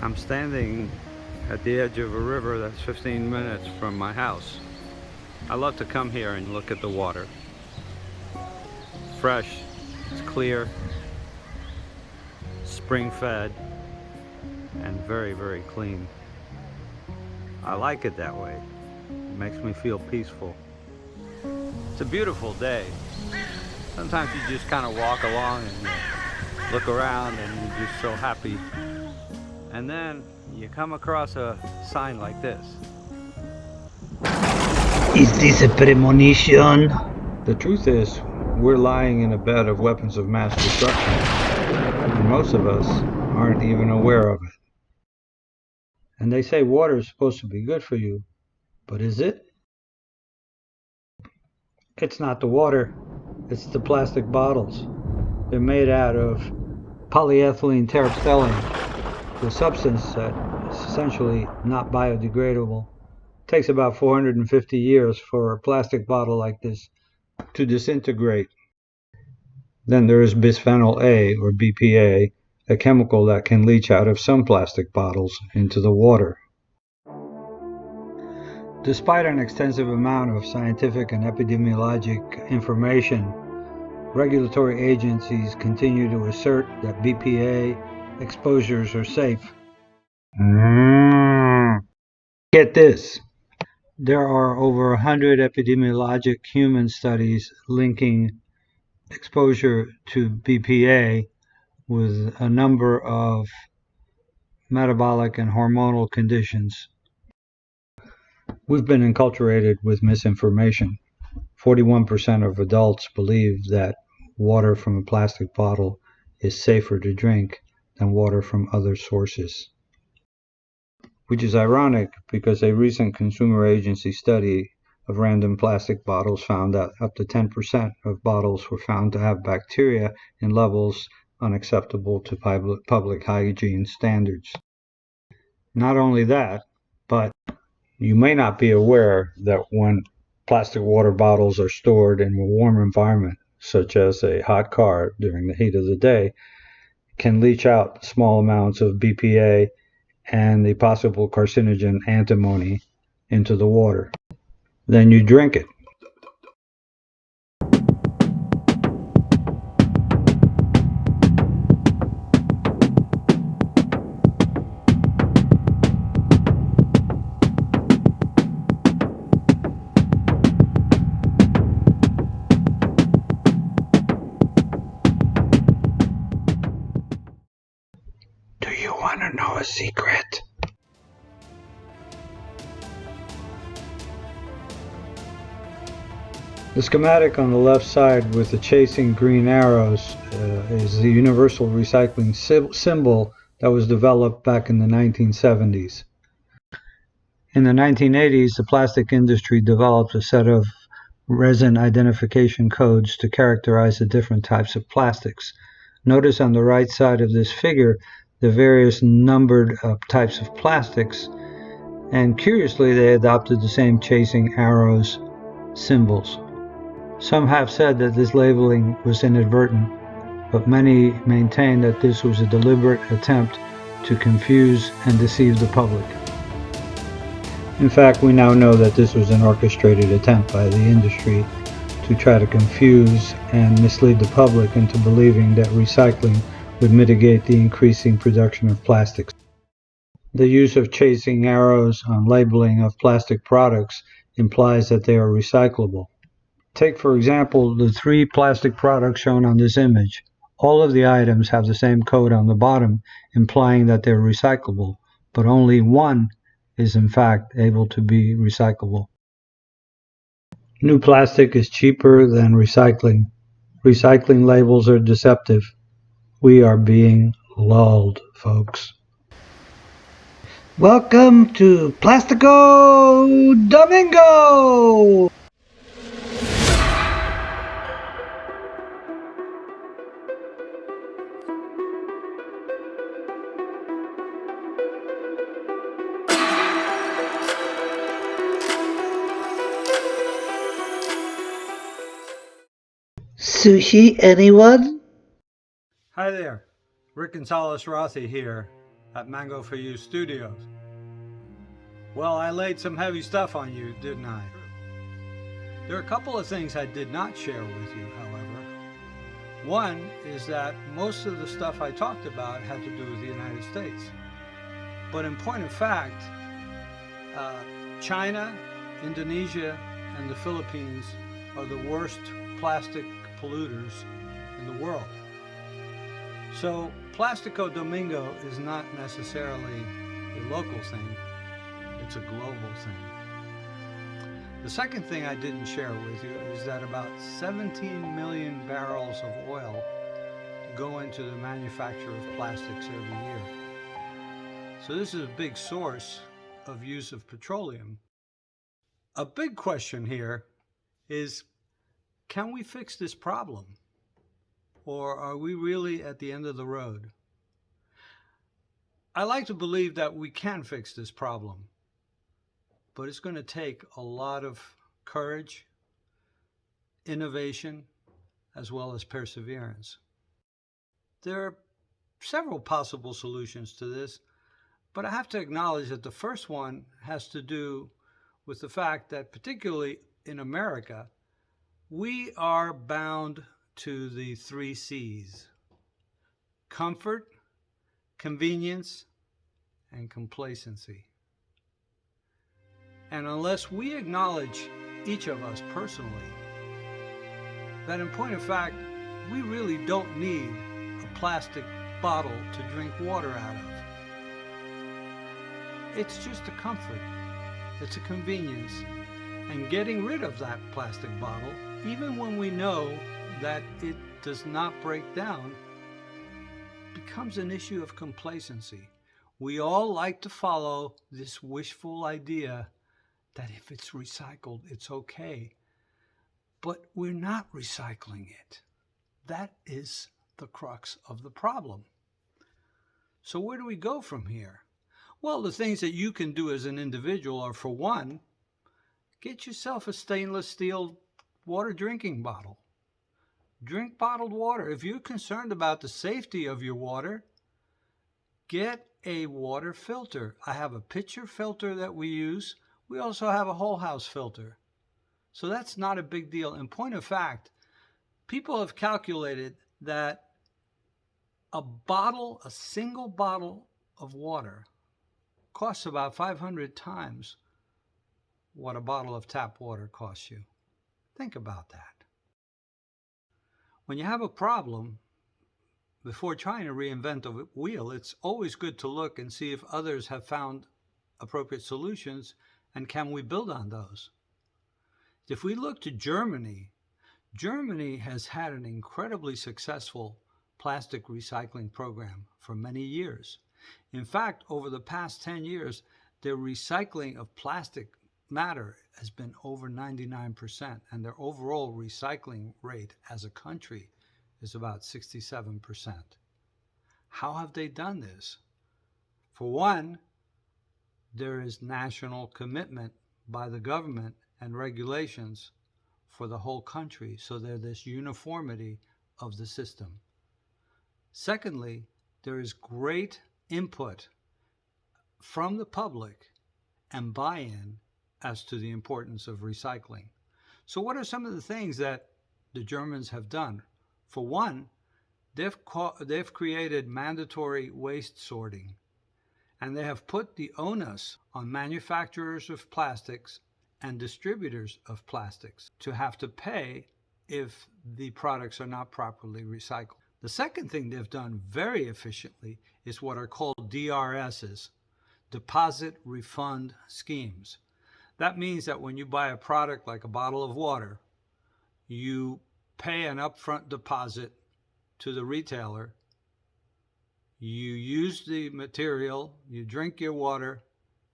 I'm standing at the edge of a river that's 15 minutes from my house. I love to come here and look at the water. Fresh, it's clear, spring-fed, and very, very clean. I like it that way. It makes me feel peaceful. It's a beautiful day. Sometimes you just kind of walk along and you look around and you're just so happy. And then you come across a sign like this. Is this a premonition? The truth is, we're lying in a bed of weapons of mass destruction, and most of us aren't even aware of it. And they say water is supposed to be good for you, but is it? It's not the water, it's the plastic bottles. They're made out of polyethylene terephthalate, the substance that is essentially not biodegradable. It takes about 450 years for a plastic bottle like this to disintegrate. Then there is bisphenol A, or BPA, a chemical that can leach out of some plastic bottles into the water. Despite an extensive amount of scientific and epidemiologic information, regulatory agencies continue to assert that BPA exposures are safe. Get this. There are over 100 epidemiologic human studies linking exposure to BPA with a number of metabolic and hormonal conditions. We've been enculturated with misinformation. 41% of adults believe that water from a plastic bottle is safer to drink than water from other sources. Which is ironic because a recent consumer agency study of random plastic bottles found that up to 10% of bottles were found to have bacteria in levels unacceptable to public hygiene standards. Not only that, but you may not be aware that when plastic water bottles are stored in a warm environment, such as a hot car during the heat of the day, can leach out small amounts of BPA and the possible carcinogen antimony into the water. Then you drink it. Do you want to know a secret? The schematic on the left side with the chasing green arrows is the universal recycling symbol that was developed back in the 1970s. In the 1980s, the plastic industry developed a set of resin identification codes to characterize the different types of plastics. Notice on the right side of this figure the various numbered types of plastics, and curiously they adopted the same chasing arrows symbols. Some have said that this labeling was inadvertent, but many maintain that this was a deliberate attempt to confuse and deceive the public. In fact, we now know that this was an orchestrated attempt by the industry to try to confuse and mislead the public into believing that recycling would mitigate the increasing production of plastics. The use of chasing arrows on labeling of plastic products implies that they are recyclable. Take, for example, the 3 plastic products shown on this image. All of the items have the same code on the bottom, implying that they're recyclable, but only one is in fact able to be recyclable. New plastic is cheaper than recycling. Recycling labels are deceptive. We are being lulled, folks. Welcome to Plastico Domingo! Sushi, anyone? Hi there, RJ Gonzalez-Rothi here. at Mango For You Studios. Well, I laid some heavy stuff on you, didn't I? There are a couple of things I did not share with you, however. One is that most of the stuff I talked about had to do with the United States. But in point of fact, China, Indonesia, and the Philippines are the worst plastic polluters in the world. So Plastico Domingo is not necessarily a local thing, it's a global thing. The second thing I didn't share with you is that about 17 million barrels of oil go into the manufacture of plastics every year. So this is a big source of use of petroleum. A big question here is, can we fix this problem? Or are we really at the end of the road? I like to believe that we can fix this problem, but it's going to take a lot of courage, innovation, as well as perseverance. There are several possible solutions to this, but I have to acknowledge that the first one has to do with the fact that, particularly in America, we are bound to the 3 C's: comfort, convenience, and complacency. And unless we acknowledge, each of us personally, that in point of fact, we really don't need a plastic bottle to drink water out of. It's just a comfort, it's a convenience, and getting rid of that plastic bottle, even when we know that it does not break down, becomes an issue of complacency. We all like to follow this wishful idea that if it's recycled, it's okay. But we're not recycling it. That is the crux of the problem. So where do we go from here? Well, the things that you can do as an individual are, for one, get yourself a stainless steel water drinking bottle. Drink bottled water. If you're concerned about the safety of your water, get a water filter. I have a pitcher filter that we use. We also have a whole house filter. So that's not a big deal. In point of fact, people have calculated that a single bottle of water costs about 500 times what a bottle of tap water costs you. Think about that. When you have a problem, before trying to reinvent the wheel, it's always good to look and see if others have found appropriate solutions and can we build on those. If we look to Germany, Germany has had an incredibly successful plastic recycling program for many years. In fact, over the past 10 years, their recycling of plastic matter has been over 99%, and their overall recycling rate as a country is about 67%. How have they done this? For one, there is national commitment by the government and regulations for the whole country, so there's this uniformity of the system. Secondly, there is great input from the public and buy-in as to the importance of recycling. So what are some of the things that the Germans have done? For one, they've created mandatory waste sorting, and they have put the onus on manufacturers of plastics and distributors of plastics to have to pay if the products are not properly recycled. The second thing they've done very efficiently is what are called DRSs, deposit refund schemes. That means that when you buy a product like a bottle of water, you pay an upfront deposit to the retailer, you use the material, you drink your water,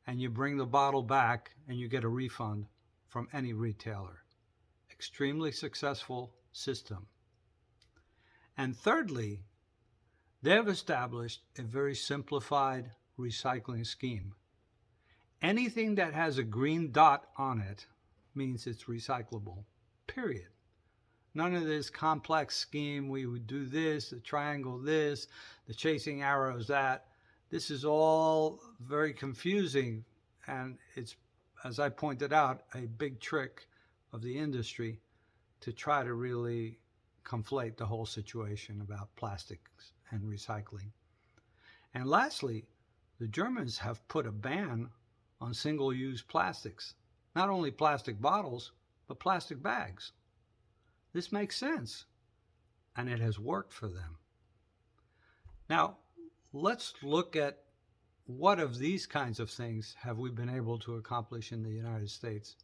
and you bring the bottle back and you get a refund from any retailer. Extremely successful system. And thirdly, they've established a very simplified recycling scheme. Anything that has a green dot on it means it's recyclable, period. None of this complex scheme, we would do this, the triangle this, the chasing arrows that. This is all very confusing, and it's, as I pointed out, a big trick of the industry to try to really conflate the whole situation about plastics and recycling. And lastly, the Germans have put a ban on single-use plastics, not only plastic bottles, but plastic bags. This makes sense, and it has worked for them. Now, let's look at what of these kinds of things have we been able to accomplish in the United States.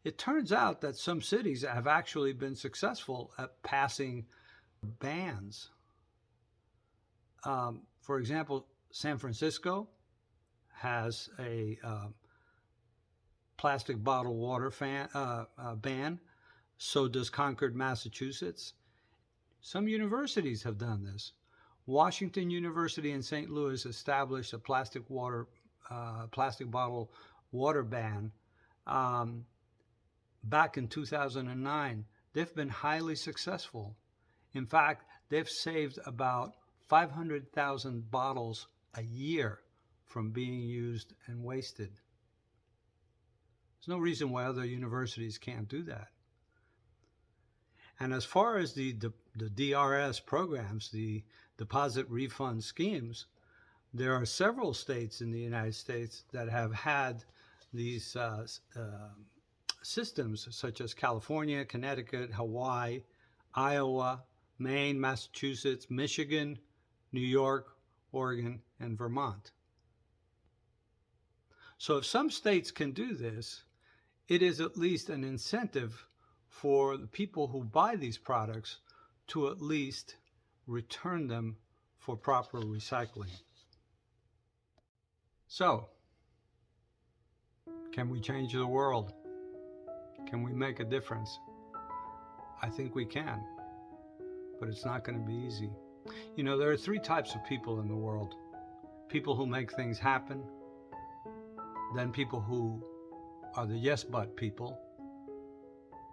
It turns out that some cities have actually been successful at passing bans. For example, San Francisco has a plastic bottle water ban. So does Concord, Massachusetts. Some universities have done this. Washington University in St. Louis established a plastic bottle water ban back in 2009. They've been highly successful. In fact, they've saved about 500,000 bottles a year from being used and wasted. There's no reason why other universities can't do that. And as far as the DRS programs, the deposit refund schemes, there are several states in the United States that have had these systems, such as California, Connecticut, Hawaii, Iowa, Maine, Massachusetts, Michigan, New York, Oregon, and Vermont. So if some states can do this, it is at least an incentive for the people who buy these products to at least return them for proper recycling. So, can we change the world? Can we make a difference? I think we can, but it's not going to be easy. You know, there are three types of people in the world. People who make things happen, then people who are the yes but people,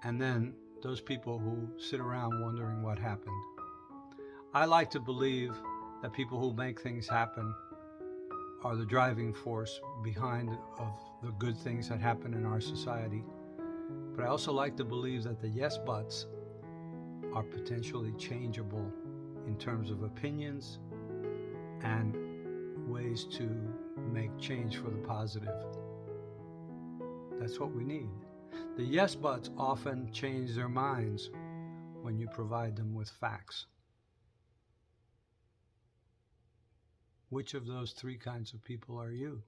and then those people who sit around wondering what happened. I like to believe that people who make things happen are the driving force behind of the good things that happen in our society. But I also like to believe that the yes buts are potentially changeable in terms of opinions and ways to make change for the positive. That's what we need. The yes buts often change their minds when you provide them with facts. Which of those three kinds of people are you?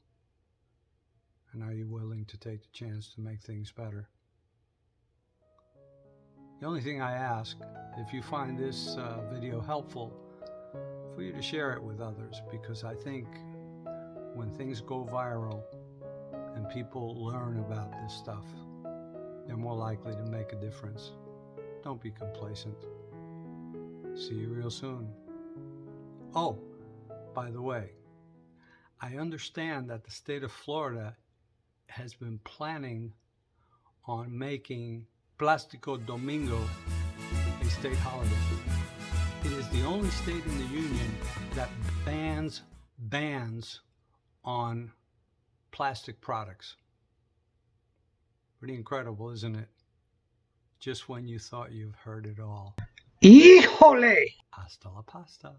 And are you willing to take the chance to make things better? The only thing I ask, if you find this video helpful, for you to share it with others, because I think when things go viral and people learn about this stuff, they're more likely to make a difference. Don't be complacent. See you real soon. Oh, by the way, I understand that the state of Florida has been planning on making Plastico Domingo a state holiday. It is the only state in the union that bans on plastic products. Pretty incredible, isn't it? Just when you thought you've heard it all. Híjole! Hasta la pasta.